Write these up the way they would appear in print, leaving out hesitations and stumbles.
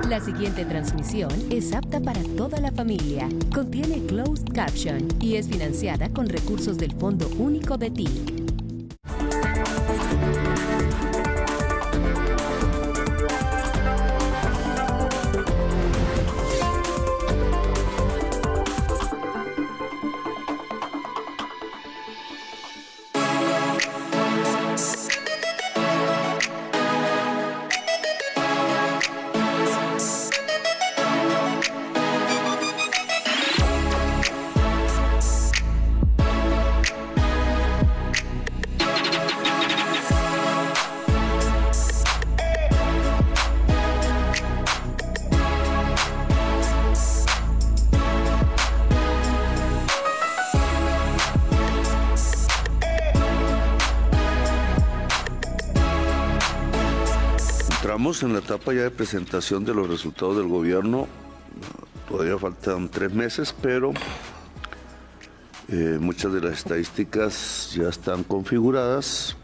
La siguiente transmisión es apta para toda la familia. Contiene closed caption y es financiada con recursos del Fondo Único de TIC. Entramos en la etapa ya de presentación de los resultados del gobierno. Todavía faltan 3 meses, pero muchas de las estadísticas ya están configuradas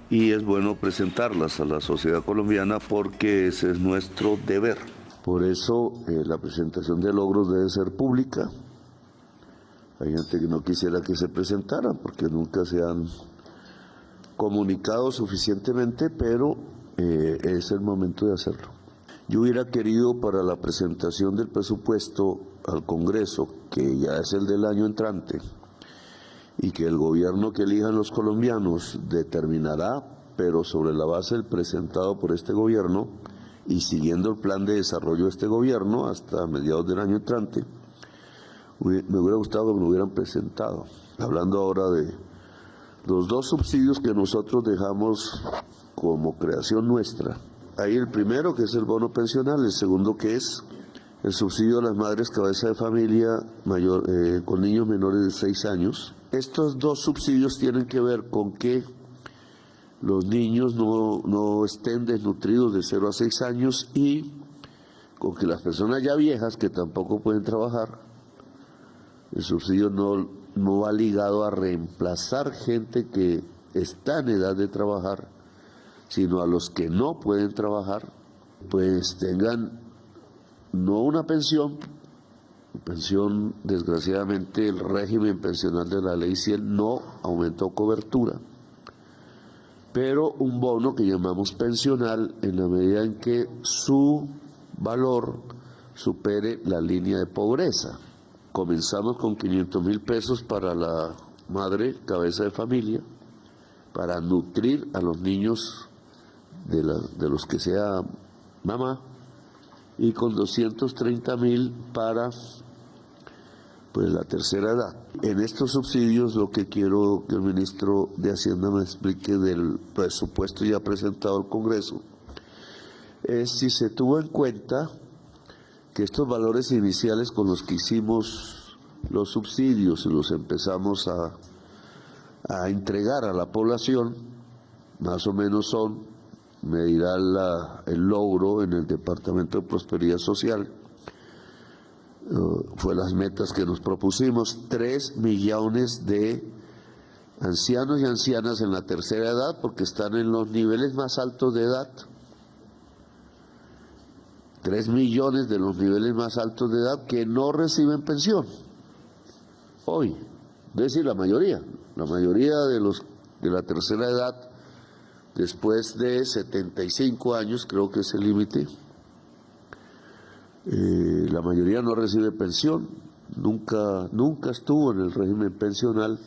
y es bueno presentarlas a la sociedad colombiana porque ese es nuestro deber. Por eso la presentación de logros debe ser pública. Hay gente que no quisiera que se presentaran porque nunca se han comunicado suficientemente, pero es el momento de hacerlo. Yo hubiera querido para la presentación del presupuesto al Congreso, que ya es el del año entrante, y que el gobierno que elijan los colombianos determinará, pero sobre la base del presentado por este gobierno y siguiendo el plan de desarrollo de este gobierno hasta mediados del año entrante, me hubiera gustado que me lo hubieran presentado. Hablando ahora de los 2 subsidios que nosotros dejamos como creación nuestra. Hay el primero, que es el bono pensional, el segundo, que es el subsidio a las madres cabeza de familia con niños menores de 6 años. Estos 2 subsidios tienen que ver con que los niños no estén desnutridos de 0 a 6 años y con que las personas ya viejas que tampoco pueden trabajar, el subsidio no va ligado a reemplazar gente que está en edad de trabajar, sino a los que no pueden trabajar, pues tengan no una pensión desgraciadamente el régimen pensional de la ley 100 no aumentó cobertura, pero un bono que llamamos pensional en la medida en que su valor supere la línea de pobreza. Comenzamos con 500,000 pesos para la madre cabeza de familia, para nutrir a los niños de los que sea mamá, y con 230,000 para la tercera edad. En estos subsidios lo que quiero que el ministro de Hacienda me explique del presupuesto ya presentado al Congreso es si se tuvo en cuenta que estos valores iniciales con los que hicimos los subsidios y los empezamos a entregar a la población, más o menos son, me dirá el logro en el Departamento de Prosperidad Social, fue las metas que nos propusimos, 3 millones de ancianos y ancianas en la tercera edad, porque están en los niveles más altos de edad. 3 millones de los niveles más altos de edad que no reciben pensión hoy, es decir, la mayoría de la tercera edad, después de 75 años, creo que es el límite, la mayoría no recibe pensión, nunca estuvo en el régimen pensional,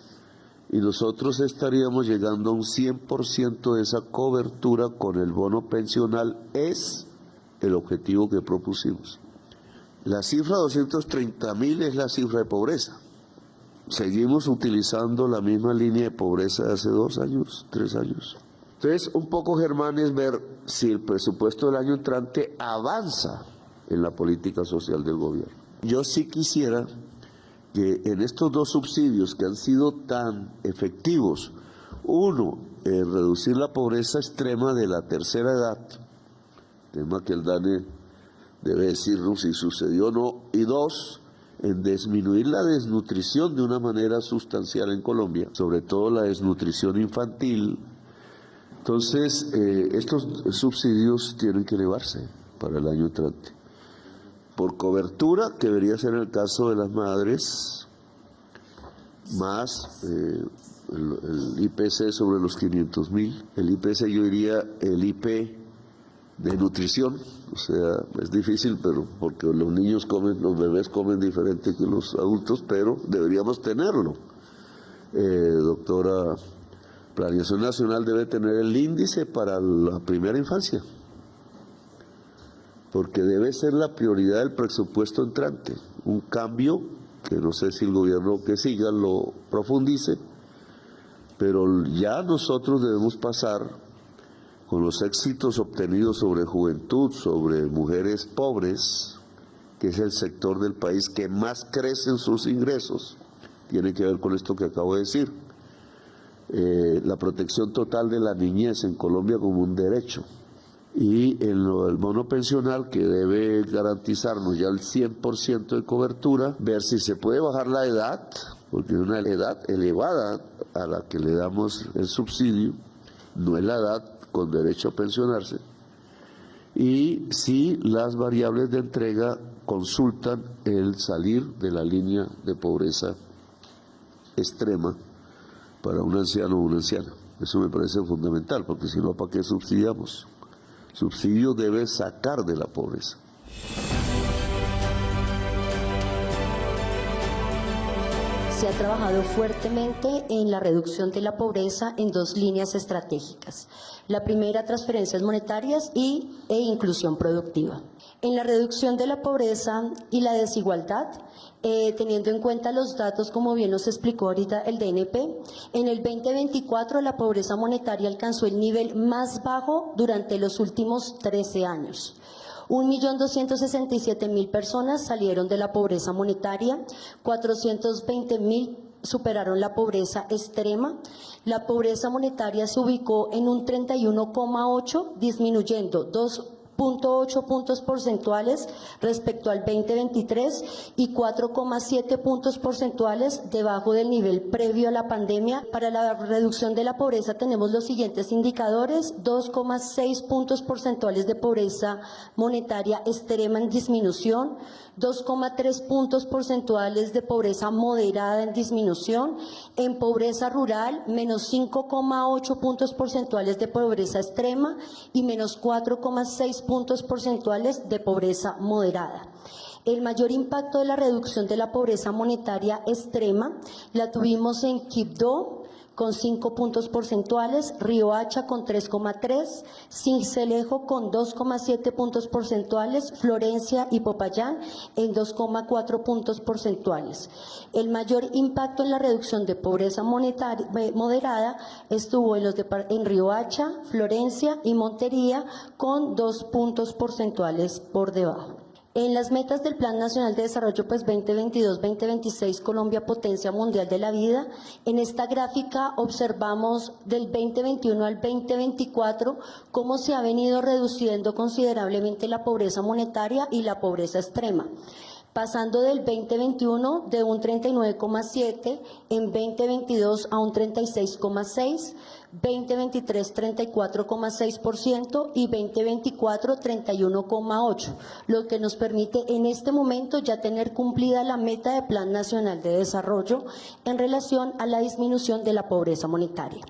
y nosotros estaríamos llegando a un 100% de esa cobertura con el bono pensional, es el objetivo que propusimos. La cifra 230,000 es la cifra de pobreza. Seguimos utilizando la misma línea de pobreza de hace 2 años, 3 años. Entonces, un poco, Germán, es ver si el presupuesto del año entrante avanza en la política social del gobierno. Yo sí quisiera que en estos 2 subsidios que han sido tan efectivos, uno, reducir la pobreza extrema de la tercera edad, tema que el DANE debe decirnos si sucedió o no, y 2, en disminuir la desnutrición de una manera sustancial en Colombia, sobre todo la desnutrición infantil. Entonces, estos subsidios tienen que elevarse. para el año entrante. Por cobertura, que debería ser el caso de las madres, más el IPC sobre los 500.000. El IPC, yo diría el IP de nutrición, o sea, es difícil, pero porque los niños comen, los bebés comen diferente que los adultos, pero deberíamos tenerlo. Doctora, Planeación Nacional debe tener el índice para la primera infancia, porque debe ser la prioridad del presupuesto entrante, un cambio que no sé si el gobierno que siga lo profundice, pero ya nosotros debemos pasar con los éxitos obtenidos sobre juventud, sobre mujeres pobres, que es el sector del país que más crece en sus ingresos, tiene que ver con esto que acabo de decir, la protección total de la niñez en Colombia como un derecho, y en lo del bono pensional, que debe garantizarnos ya el 100% de cobertura, ver si se puede bajar la edad, porque es una edad elevada a la que le damos el subsidio, no es la edad con derecho a pensionarse, y si las variables de entrega consultan el salir de la línea de pobreza extrema para un anciano o una anciana. Eso me parece fundamental, porque si no, ¿para qué subsidiamos? Subsidio debe sacar de la pobreza. Se ha trabajado fuertemente en la reducción de la pobreza en dos líneas estratégicas. La primera, transferencias monetarias e inclusión productiva. En la reducción de la pobreza y la desigualdad, teniendo en cuenta los datos, como bien nos explicó ahorita el DNP, en el 2024 la pobreza monetaria alcanzó el nivel más bajo durante los últimos 13 años. 1.267.000 personas salieron de la pobreza monetaria, 420.000 superaron la pobreza extrema. La pobreza monetaria se ubicó en un 31,8, disminuyendo 2,8 puntos porcentuales respecto al 2023 y 4,7 puntos porcentuales debajo del nivel previo a la pandemia. Para la reducción de la pobreza tenemos los siguientes indicadores: 2,6 puntos porcentuales de pobreza monetaria extrema en disminución, 2,3 puntos porcentuales de pobreza moderada en disminución. En pobreza rural, menos 5,8 puntos porcentuales de pobreza extrema y menos 4,6 puntos porcentuales de pobreza moderada. El mayor impacto de la reducción de la pobreza monetaria extrema la tuvimos en Quibdó, con 5 puntos porcentuales, Riohacha con 3,3, Sincelejo con 2,7 puntos porcentuales, Florencia y Popayán en 2,4 puntos porcentuales. El mayor impacto en la reducción de pobreza monetaria moderada estuvo en Riohacha, Florencia y Montería, con 2 puntos porcentuales por debajo. En las metas del Plan Nacional de Desarrollo 2022-2026, Colombia Potencia Mundial de la Vida, en esta gráfica observamos del 2021 al 2024 cómo se ha venido reduciendo considerablemente la pobreza monetaria y la pobreza extrema, pasando del 2021 de un 39,7, en 2022 a un 36,6, 2023 34,6% y 2024 31,8%, lo que nos permite en este momento ya tener cumplida la meta del Plan Nacional de Desarrollo en relación a la disminución de la pobreza monetaria.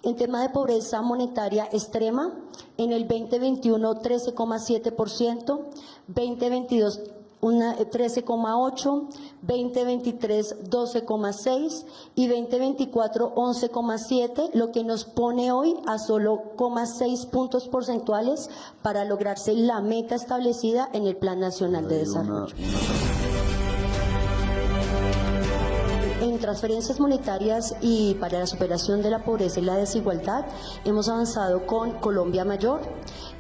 En tema de pobreza monetaria extrema, en el 2021 13,7%, 2022 13,8, 2023 12,6 y 2024 11,7, lo que nos pone hoy a solo 0,6 puntos porcentuales para lograrse la meta establecida en el Plan Nacional de Desarrollo. En transferencias monetarias y para la superación de la pobreza y la desigualdad, hemos avanzado con Colombia Mayor,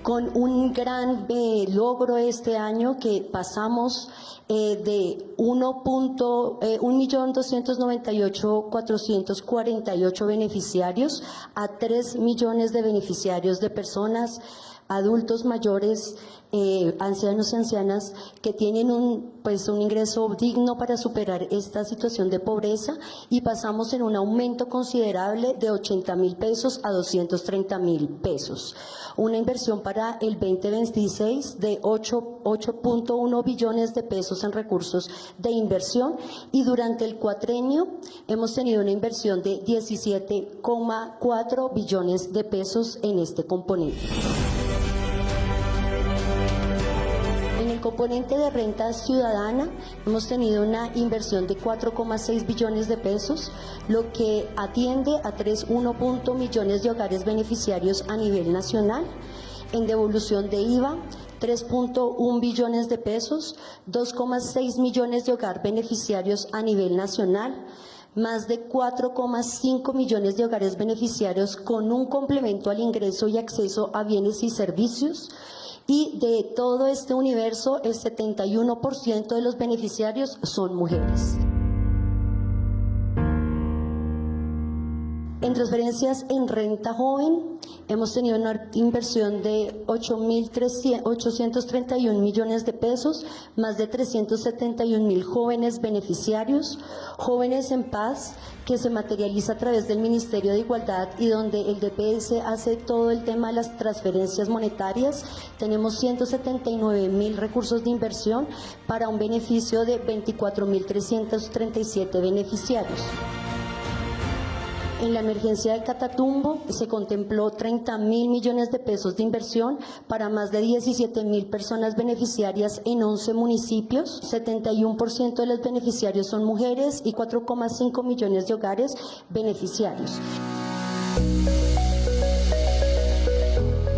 con un gran logro este año que pasamos de 1.298.448 beneficiarios a 3 millones de beneficiarios de personas adultos mayores, ancianos y ancianas que tienen un ingreso digno para superar esta situación de pobreza, y pasamos en un aumento considerable de 80.000 pesos a 230.000 pesos. Una inversión para el 2026 de 8.1 billones de pesos en recursos de inversión, y durante el cuatrenio hemos tenido una inversión de 17,4 billones de pesos en este componente. En el componente de renta ciudadana hemos tenido una inversión de 4,6 billones de pesos, lo que atiende a 1 millones de hogares beneficiarios a nivel nacional. En devolución de IVA, 3.1 billones de pesos, 2,6 millones de hogares beneficiarios a nivel nacional, más de 4,5 millones de hogares beneficiarios con un complemento al ingreso y acceso a bienes y servicios. Y de todo este universo, el 71% de los beneficiarios son mujeres. En transferencias en renta joven, hemos tenido una inversión de 831 millones de pesos, más de 371.000 jóvenes beneficiarios, Jóvenes en Paz, que se materializa a través del Ministerio de Igualdad y donde el DPS hace todo el tema de las transferencias monetarias. Tenemos 179.000 recursos de inversión para un beneficio de 24.337 beneficiarios. En la emergencia de Catatumbo se contempló 30.000 millones de pesos de inversión para más de 17.000 personas beneficiarias en 11 municipios. 71% de los beneficiarios son mujeres y 4,5 millones de hogares beneficiarios.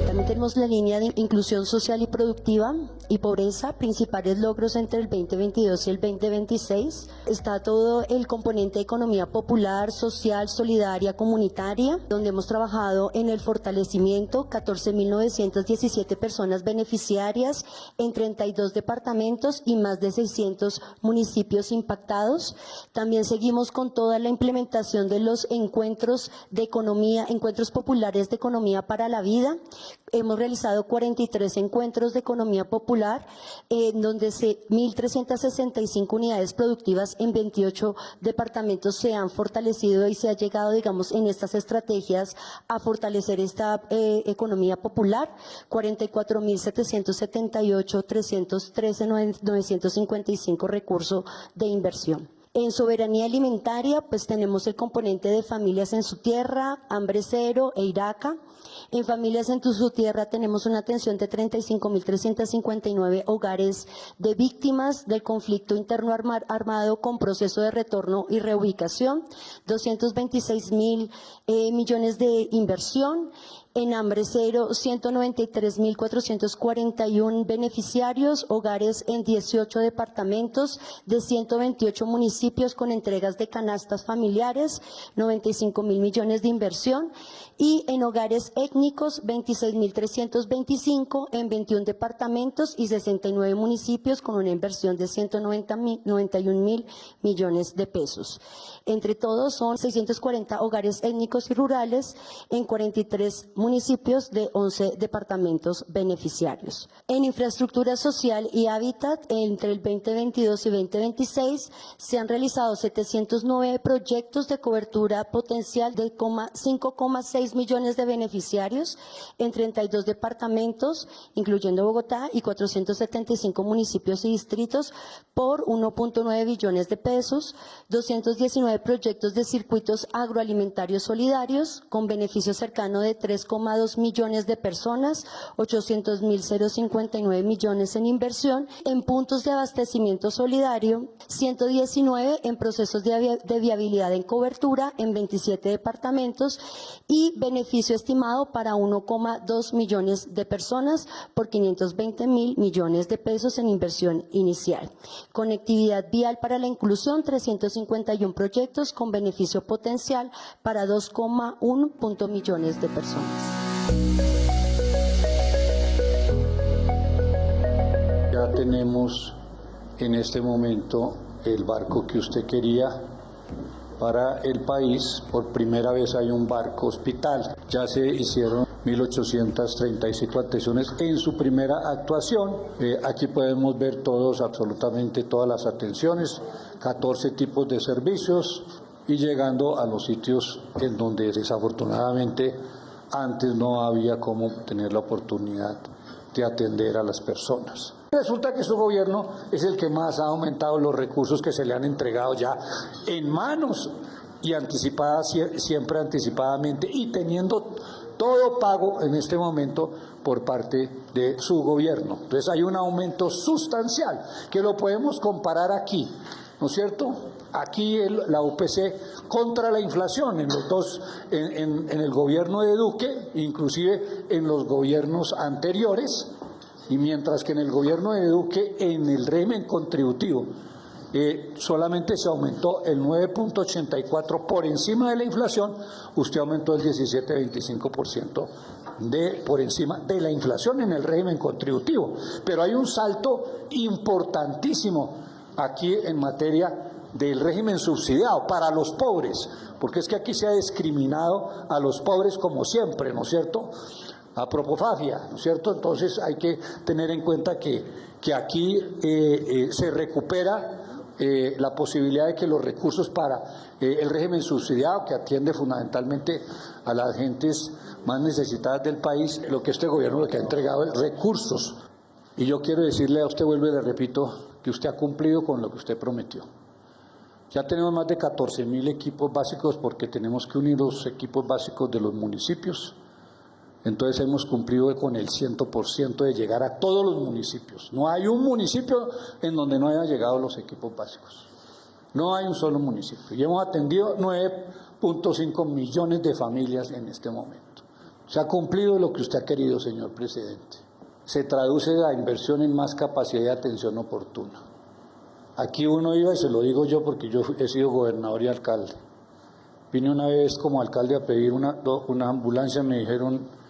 También tenemos la línea de inclusión social y productiva y pobreza, principales logros entre el 2022 y el 2026. Está todo el componente de economía popular, social, solidaria, comunitaria, donde hemos trabajado en el fortalecimiento, 14.917 personas beneficiarias en 32 departamentos y más de 600 municipios impactados. También seguimos con toda la implementación de los encuentros de economía, encuentros populares de economía para la vida. Hemos realizado 43 encuentros de economía popular, donde 1.365 unidades productivas en 28 departamentos se han fortalecido y se ha llegado, digamos, en estas estrategias a fortalecer esta economía popular. 44.778, 313.955 recursos de inversión. En soberanía alimentaria, pues tenemos el componente de familias en su tierra, Hambre Cero e IRACA. En familias en su tierra tenemos una atención de 35.359 hogares de víctimas del conflicto interno armado con proceso de retorno y reubicación, 226.000 millones de inversión. En Hambre Cero, 193.441 beneficiarios, hogares en 18 departamentos de 128 municipios con entregas de canastas familiares, 95.000 millones de inversión. Y en hogares étnicos, 26.325 en 21 departamentos y 69 municipios con una inversión de 191.000 millones de pesos. Entre todos son 640 hogares étnicos y rurales en 43 municipios de 11 departamentos beneficiarios. En infraestructura social y hábitat, entre el 2022 y 2026, se han realizado 709 proyectos de cobertura potencial de 5,6 millones de beneficiarios en 32 departamentos, incluyendo Bogotá, y 475 municipios y distritos por 1.9 billones de pesos, 219 proyectos de circuitos agroalimentarios solidarios con beneficio cercano de 3,2 millones de personas, 800.059 millones en inversión, en puntos de abastecimiento solidario, 119 en procesos de viabilidad en cobertura en 27 departamentos y beneficio estimado para 1,2 millones de personas por 520.000 millones de pesos en inversión inicial. Conectividad vial para la inclusión, 351 proyectos con beneficio potencial para 2,1 millones de personas. Ya tenemos en este momento el barco que usted quería para el país. Por primera vez hay un barco hospital. Ya se hicieron 1.835 atenciones en su primera actuación. Aquí podemos ver absolutamente todas las atenciones, 14 tipos de servicios y llegando a los sitios en donde desafortunadamente antes no había cómo tener la oportunidad de atender a las personas. Resulta que su gobierno es el que más ha aumentado los recursos que se le han entregado ya en manos y siempre anticipadamente y teniendo todo pago en este momento por parte de su gobierno. Entonces hay un aumento sustancial que lo podemos comparar aquí, ¿no es cierto? Aquí la UPC contra la inflación en los dos, en el gobierno de Duque, inclusive en los gobiernos anteriores, y mientras que en el gobierno de Duque, en el régimen contributivo, solamente se aumentó el 9.84 por encima de la inflación, usted aumentó el 17.25% por encima de la inflación en el régimen contributivo. Pero hay un salto importantísimo aquí en materia del régimen subsidiado para los pobres, porque es que aquí se ha discriminado a los pobres como siempre, ¿no es cierto?, a propofagia, ¿no es cierto? Entonces hay que tener en cuenta que aquí se recupera la posibilidad de que los recursos para el régimen subsidiado, que atiende fundamentalmente a las gentes más necesitadas del país, lo que este gobierno lo que ha entregado es recursos. Y yo quiero decirle a usted, vuelvo y le repito, que usted ha cumplido con lo que usted prometió. Ya tenemos más de 14.000 equipos básicos porque tenemos que unir los equipos básicos de los municipios. Entonces hemos cumplido con el 100% de llegar a todos los municipios. No hay un municipio en donde no hayan llegado los equipos básicos. No hay un solo municipio. Y hemos atendido 9.5 millones de familias en este momento. Se ha cumplido lo que usted ha querido, señor presidente. Se traduce la inversión en más capacidad de atención oportuna. Aquí uno iba, y se lo digo yo porque yo he sido gobernador y alcalde. Vine una vez como alcalde a pedir una ambulancia, me dijeron,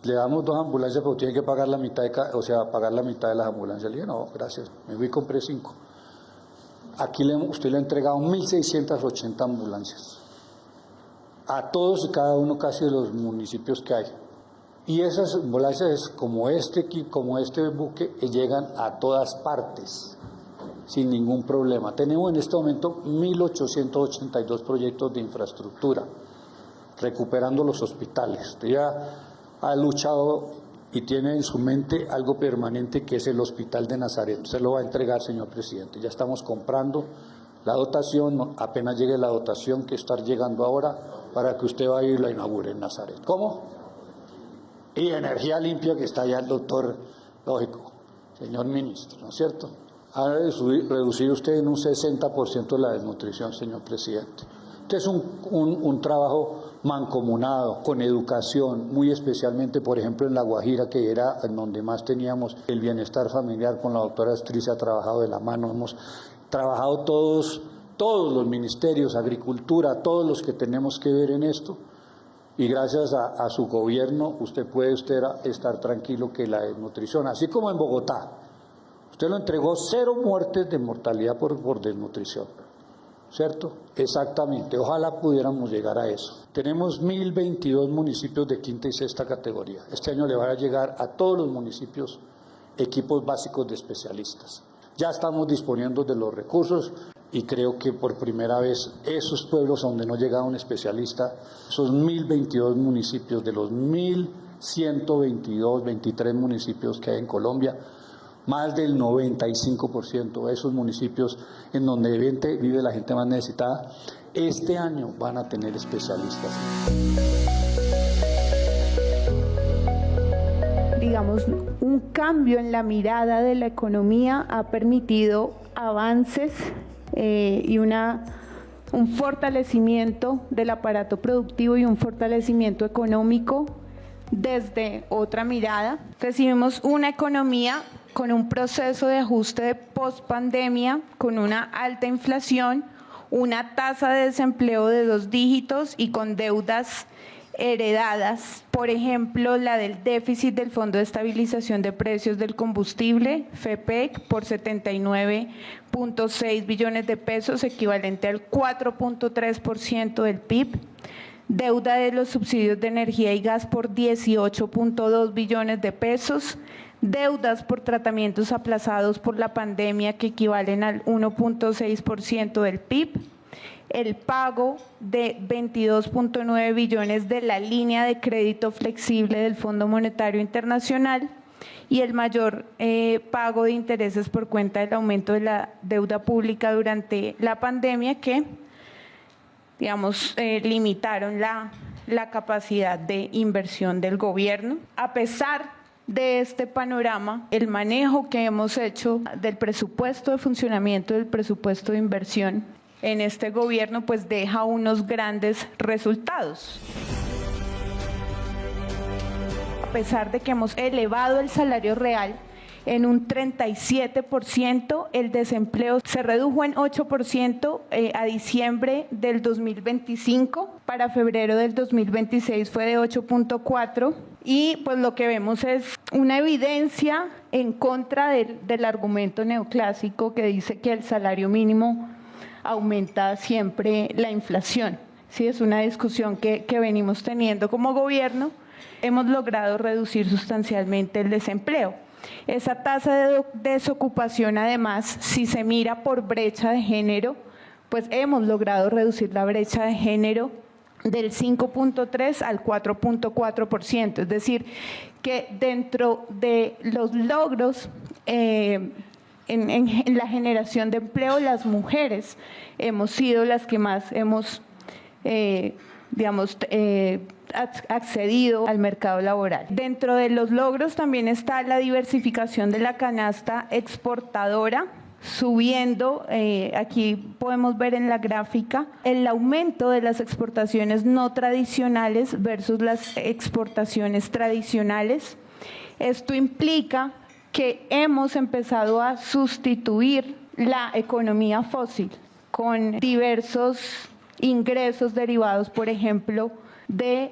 le damos 2 ambulancias, pero tiene que pagar la mitad pagar la mitad de las ambulancias. Le dije, no, gracias, me fui y compré 5. Aquí usted le ha entregado 1.680 ambulancias a todos y cada uno casi de los municipios que hay. Y esas ambulancias, como este buque, llegan a todas partes, sin ningún problema. Tenemos en este momento 1.882 proyectos de infraestructura, recuperando los hospitales. Usted ya ha luchado y tiene en su mente algo permanente que es el Hospital de Nazaret. Se lo va a entregar, señor presidente. Ya estamos comprando la dotación, apenas llegue la dotación que está llegando ahora, para que usted vaya y la inaugure en Nazaret. ¿Cómo? Y energía limpia, que está allá el doctor, lógico, señor ministro, ¿no es cierto? Ha reducido usted en un 60% la desnutrición, señor presidente. Este es un trabajo mancomunado, con educación, muy especialmente, por ejemplo, en La Guajira, que era en donde más teníamos el bienestar familiar. Con la doctora Astrid se ha trabajado de la mano, hemos trabajado todos los ministerios, agricultura, todos los que tenemos que ver en esto, y gracias a su gobierno usted puede estar tranquilo que la desnutrición, así como en Bogotá, usted lo entregó 0 muertes de mortalidad por desnutrición. ¿Cierto? Exactamente, ojalá pudiéramos llegar a eso. Tenemos 1.022 municipios de quinta y sexta categoría. Este año le van a llegar a todos los municipios equipos básicos de especialistas. Ya estamos disponiendo de los recursos y creo que por primera vez esos pueblos donde no llegaba un especialista, esos 1.022 municipios de los 1.122, 23 municipios que hay en Colombia, más del 95% de esos municipios en donde vive la gente más necesitada, este año van a tener especialistas. Digamos, un cambio en la mirada de la economía ha permitido avances y un fortalecimiento del aparato productivo y un fortalecimiento económico desde otra mirada. Recibimos una economía con un proceso de ajuste de pospandemia, con una alta inflación, una tasa de desempleo de 2 dígitos y con deudas heredadas, por ejemplo, la del déficit del Fondo de Estabilización de Precios del Combustible, FEPEC, por 79.6 billones de pesos, equivalente al 4.3% del PIB. deuda de los subsidios de energía y gas por 18.2 billones de pesos, deudas por tratamientos aplazados por la pandemia que equivalen al 1.6% del PIB, el pago de 22.9 billones de la línea de crédito flexible del Fondo Monetario Internacional y el mayor pago de intereses por cuenta del aumento de la deuda pública durante la pandemia que, digamos, limitaron la capacidad de inversión del gobierno. A pesar de este panorama, el manejo que hemos hecho del presupuesto de funcionamiento, del presupuesto de inversión en este gobierno, pues deja unos grandes resultados. A pesar de que hemos elevado el salario real en un 37%, el desempleo se redujo en 8% a diciembre del 2025, para febrero del 2026 fue de 8.4%, y pues lo que vemos es una evidencia en contra del argumento neoclásico que dice que el salario mínimo aumenta siempre la inflación. Sí, es una discusión que venimos teniendo como gobierno. Hemos logrado reducir sustancialmente el desempleo. Esa tasa de desocupación, además, si se mira por brecha de género, pues hemos logrado reducir la brecha de género del 5.3 al 4.4%. Es decir, que dentro de los logros en la generación de empleo, las mujeres hemos sido las que más hemos, accedido al mercado laboral. Dentro de los logros también está la diversificación de la canasta exportadora, subiendo, aquí podemos ver en la gráfica, el aumento de las exportaciones no tradicionales versus las exportaciones tradicionales. Esto implica que hemos empezado a sustituir la economía fósil con diversos ingresos derivados, por ejemplo, del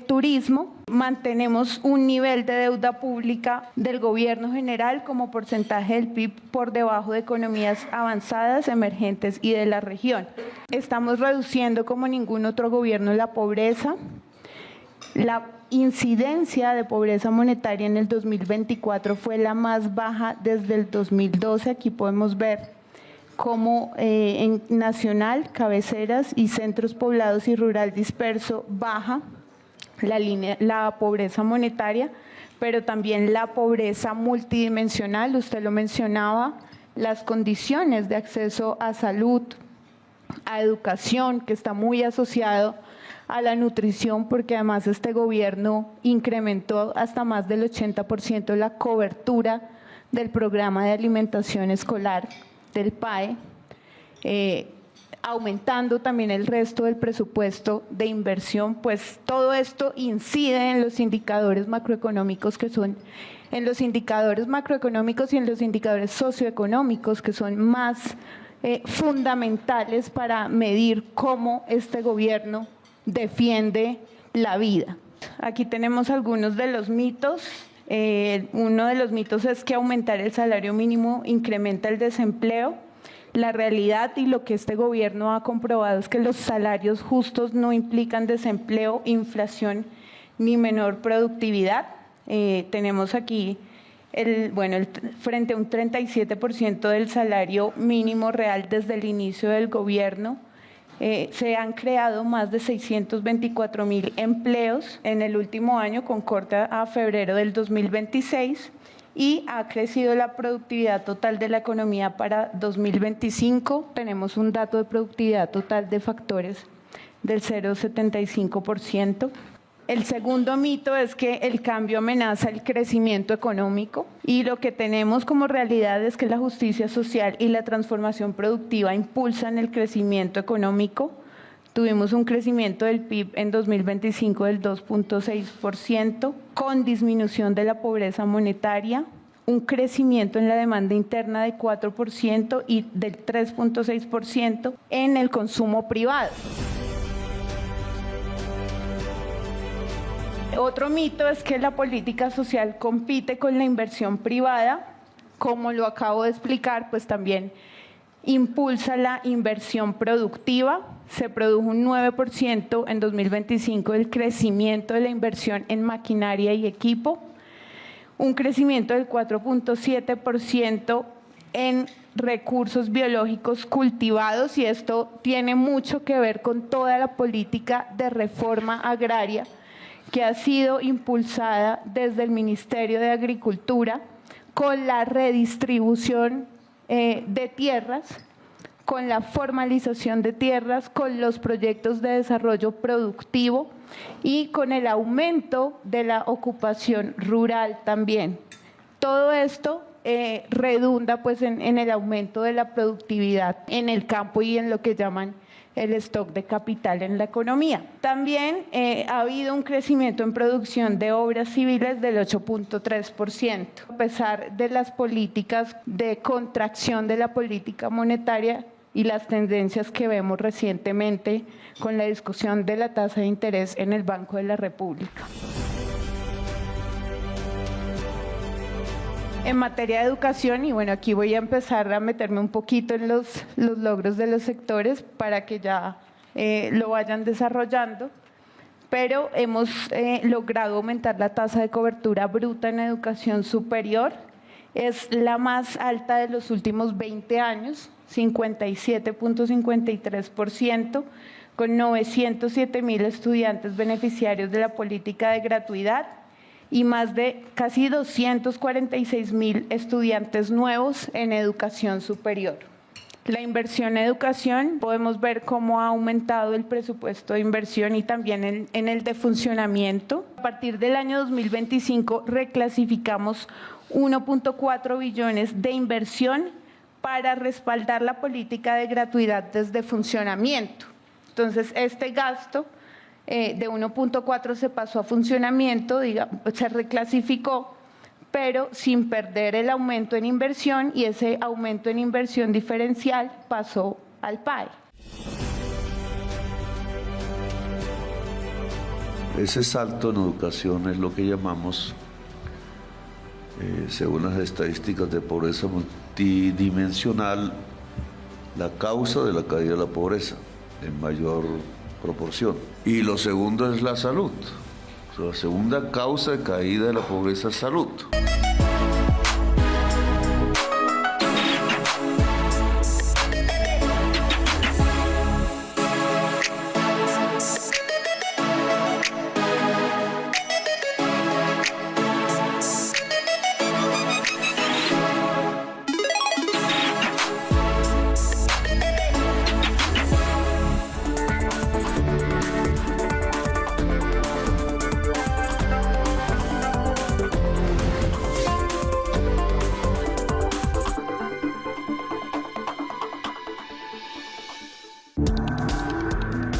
turismo. Mantenemos un nivel de deuda pública del gobierno general como porcentaje del PIB por debajo de economías avanzadas, emergentes y de la región. Estamos reduciendo como ningún otro gobierno la pobreza. La incidencia de pobreza monetaria en el 2024 fue la más baja desde el 2012. Aquí podemos ver cómo en nacional, cabeceras y centros poblados y rural disperso baja la pobreza monetaria, pero también la pobreza multidimensional. Usted lo mencionaba, las condiciones de acceso a salud, a educación, que está muy asociado a la nutrición, porque además este gobierno incrementó hasta más del 80% la cobertura del programa de alimentación escolar del PAE, aumentando también el resto del presupuesto de inversión. Pues todo esto incide en los indicadores macroeconómicos y en los indicadores socioeconómicos, que son más fundamentales para medir cómo este gobierno defiende la vida. Aquí tenemos algunos de los mitos. Uno de los mitos es que aumentar el salario mínimo incrementa el desempleo. La realidad y lo que este gobierno ha comprobado es que los salarios justos no implican desempleo, inflación ni menor productividad. Tenemos aquí frente a un 37% del salario mínimo real desde el inicio del gobierno. Se han creado más de 624,000 empleos en el último año, con corte a febrero del 2026, y ha crecido la productividad total de la economía para 2025. Tenemos un dato de productividad total de factores del 0,75%. El segundo mito es que el cambio amenaza el crecimiento económico, y lo que tenemos como realidad es que la justicia social y la transformación productiva impulsan el crecimiento económico. Tuvimos un crecimiento del PIB en 2025 del 2.6%, con disminución de la pobreza monetaria, un crecimiento en la demanda interna de 4% y del 3.6% en el consumo privado. Otro mito es que la política social compite con la inversión privada. Como lo acabo de explicar, pues también impulsa la inversión productiva. Se produjo un 9% en 2025 del crecimiento de la inversión en maquinaria y equipo, un crecimiento del 4.7% en recursos biológicos cultivados, y esto tiene mucho que ver con toda la política de reforma agraria que ha sido impulsada desde el Ministerio de Agricultura, con la redistribución de tierras, con la formalización de tierras, con los proyectos de desarrollo productivo y con el aumento de la ocupación rural también. Todo esto redunda pues en el aumento de la productividad en el campo y en lo que llaman el stock de capital en la economía. También ha habido un crecimiento en producción de obras civiles del 8.3%. A pesar de las políticas de contracción de la política monetaria y las tendencias que vemos recientemente con la discusión de la tasa de interés en el Banco de la República. En materia de educación, y bueno, aquí voy a empezar a meterme un poquito en los logros de los sectores para que ya lo vayan desarrollando, pero hemos logrado aumentar la tasa de cobertura bruta en educación superior. Es la más alta de los últimos 20 años, 57.53%, con 907.000 estudiantes beneficiarios de la política de gratuidad y más de casi 246.000 estudiantes nuevos en educación superior. La inversión en educación, podemos ver cómo ha aumentado el presupuesto de inversión y también en el de funcionamiento. A partir del año 2025 reclasificamos 1.4 billones de inversión para respaldar la política de gratuidad desde funcionamiento. Entonces, este gasto de 1.4 se pasó a funcionamiento, se reclasificó, pero sin perder el aumento en inversión, y ese aumento en inversión diferencial pasó al PAE. Ese salto en educación es lo que llamamos, según las estadísticas de pobreza multidimensional, la causa de la caída de la pobreza en mayor proporción. Y lo segundo es la salud. La segunda causa de caída de la pobreza es salud.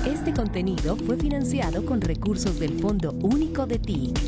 Este contenido fue financiado con recursos del Fondo Único de TIC.